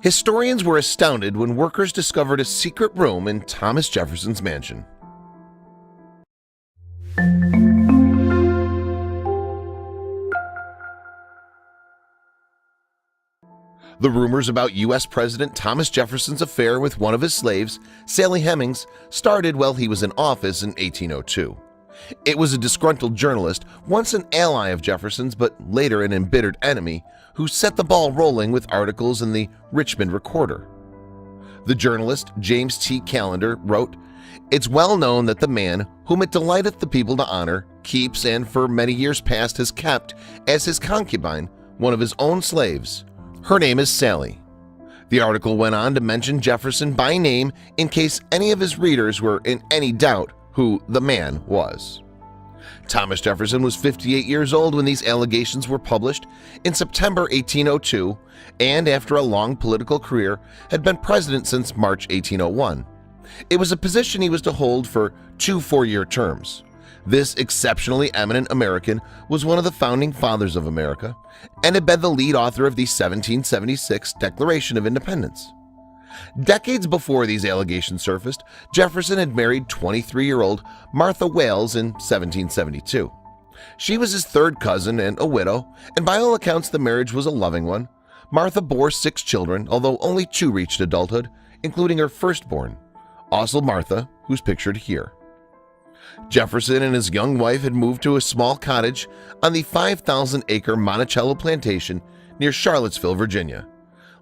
Historians were astounded when workers discovered a secret room in Thomas Jefferson's mansion. The rumors about U.S. President Thomas Jefferson's affair with one of his slaves, Sally Hemings, started while he was in office in 1802. It was a disgruntled journalist, once an ally of Jefferson's but later an embittered enemy, who set the ball rolling with articles in the Richmond Recorder. The journalist, James T. Callender, wrote, "It's well known that the man whom it delighteth the people to honor keeps and for many years past has kept as his concubine one of his own slaves. Her name is Sally." The article went on to mention Jefferson by name in case any of his readers were in any doubt who the man was. Thomas Jefferson was 58 years old when these allegations were published in September 1802, and after a long political career had been president since March 1801. It was a position he was to hold for 2 four-year terms. This exceptionally eminent American was one of the founding fathers of America and had been the lead author of the 1776 Declaration of Independence. Decades before these allegations surfaced, Jefferson had married 23-year-old Martha Wales in 1772. She was his third cousin and a widow, and by all accounts the marriage was a loving one. Martha bore 6 children, although only 2 reached adulthood, including her firstborn, also Martha, who's pictured here. Jefferson and his young wife had moved to a small cottage on the 5,000-acre Monticello plantation near Charlottesville, Virginia.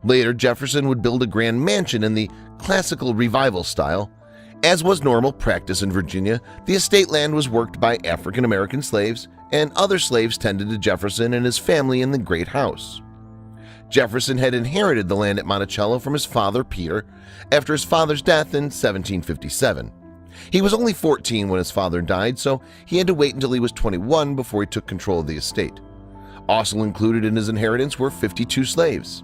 Later, Jefferson would build a grand mansion in the classical revival style. As was normal practice in Virginia, the estate land was worked by African-American slaves, and other slaves tended to Jefferson and his family in the Great House. Jefferson had inherited the land at Monticello from his father, Peter, after his father's death in 1757. He was only 14 when his father died, so he had to wait until he was 21 before he took control of the estate. Also included in his inheritance were 52 slaves.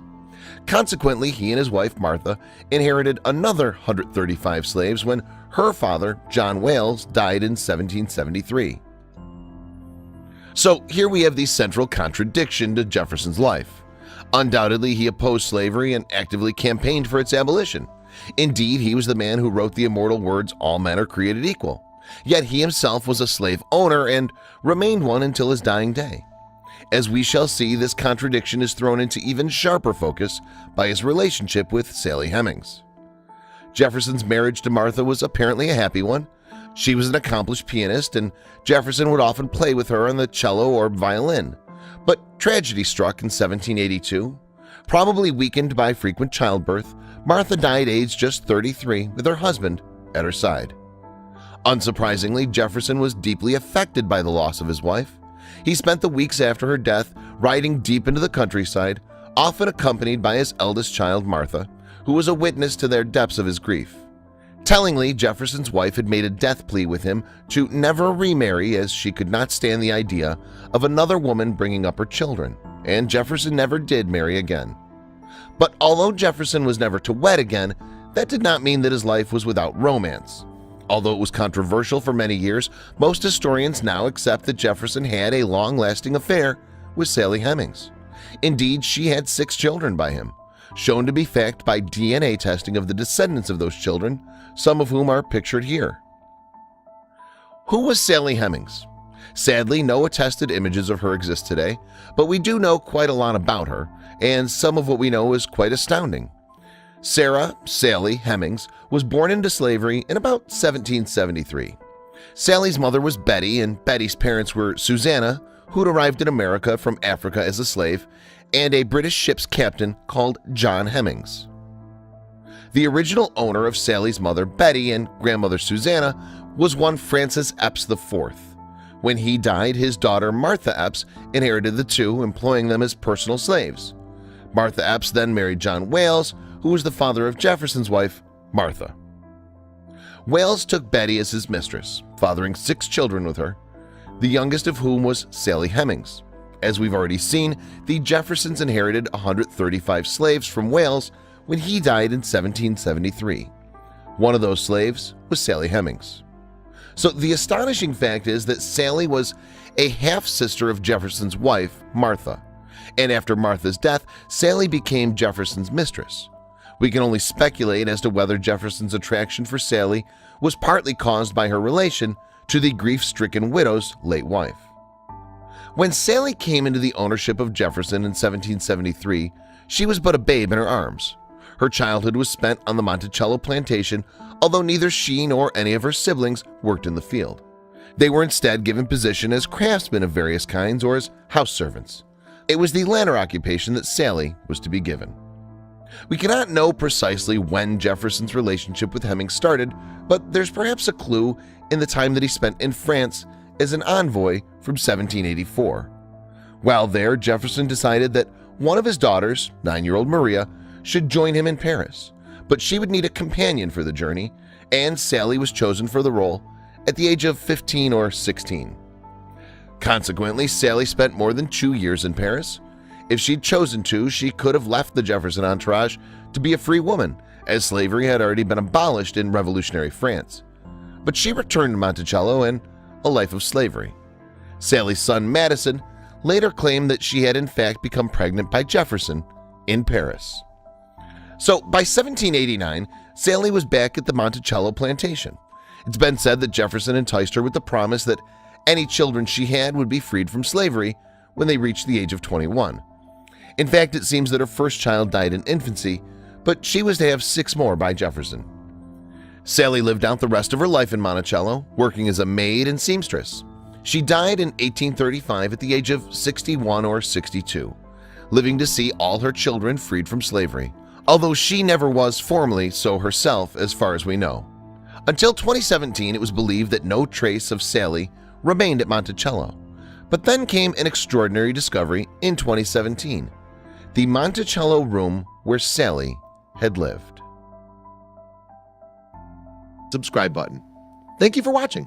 Consequently, he and his wife Martha inherited another 135 slaves when her father, John Wales, died in 1773. So here we have the central contradiction to Jefferson's life. Undoubtedly, he opposed slavery and actively campaigned for its abolition. Indeed, he was the man who wrote the immortal words, "All men are created equal." Yet he himself was a slave owner and remained one until his dying day. As we shall see, this contradiction is thrown into even sharper focus by his relationship with Sally Hemings. Jefferson's marriage to Martha was apparently a happy one. She was an accomplished pianist, and Jefferson would often play with her on the cello or violin. But tragedy struck in 1782. Probably weakened by frequent childbirth, Martha died aged just 33 with her husband at her side. Unsurprisingly, Jefferson was deeply affected by the loss of his wife. He spent the weeks after her death riding deep into the countryside, often accompanied by his eldest child, Martha, who was a witness to their depths of his grief. Tellingly, Jefferson's wife had made a death plea with him to never remarry, as she could not stand the idea of another woman bringing up her children, and Jefferson never did marry again. But although Jefferson was never to wed again, that did not mean that his life was without romance. Although it was controversial for many years, most historians now accept that Jefferson had a long-lasting affair with Sally Hemings. Indeed, she had 6 children by him, shown to be fact by DNA testing of the descendants of those children, some of whom are pictured here. Who was Sally Hemings? Sadly, no attested images of her exist today, but we do know quite a lot about her, and some of what we know is quite astounding. Sarah Sally Hemings was born into slavery in about 1773. Sally's mother was Betty, and Betty's parents were Susanna, who'd arrived in America from Africa as a slave, and a British ship's captain called John Hemings. The original owner of Sally's mother, Betty, and grandmother Susanna was one Francis Epps IV. When he died, his daughter Martha Epps inherited the 2, employing them as personal slaves. Martha Epps then married John Wales, who was the father of Jefferson's wife, Martha. Wales took Betty as his mistress, fathering 6 children with her, the youngest of whom was Sally Hemings. As we've already seen, the Jeffersons inherited 135 slaves from Wales when he died in 1773. One of those slaves was Sally Hemings. So the astonishing fact is that Sally was a half-sister of Jefferson's wife, Martha, and after Martha's death, Sally became Jefferson's mistress. We can only speculate as to whether Jefferson's attraction for Sally was partly caused by her relation to the grief-stricken widow's late wife. When Sally came into the ownership of Jefferson in 1773, she was but a babe in her arms. Her childhood was spent on the Monticello plantation, although neither she nor any of her siblings worked in the field. They were instead given position as craftsmen of various kinds or as house servants. It was the latter occupation that Sally was to be given. We cannot know precisely when Jefferson's relationship with Hemmings started, but there's perhaps a clue in the time that he spent in France as an envoy from 1784. While there, Jefferson decided that one of his daughters, 9-year-old Maria, should join him in Paris, but she would need a companion for the journey, and Sally was chosen for the role at the age of 15 or 16. Consequently, Sally spent more than 2 years in Paris. If she'd chosen to, she could have left the Jefferson entourage to be a free woman, as slavery had already been abolished in Revolutionary France. But she returned to Monticello and a life of slavery. Sally's son, Madison, later claimed that she had in fact become pregnant by Jefferson in Paris. So by 1789, Sally was back at the Monticello plantation. It's been said that Jefferson enticed her with the promise that any children she had would be freed from slavery when they reached the age of 21. In fact, it seems that her first child died in infancy, but she was to have 6 more by Jefferson. Sally lived out the rest of her life in Monticello, working as a maid and seamstress. She died in 1835 at the age of 61 or 62, living to see all her children freed from slavery, although she never was formally so herself as far as we know. Until 2017, it was believed that no trace of Sally remained at Monticello. But then came an extraordinary discovery in 2017, the Monticello room where Sally had lived. Subscribe button. Thank you for watching.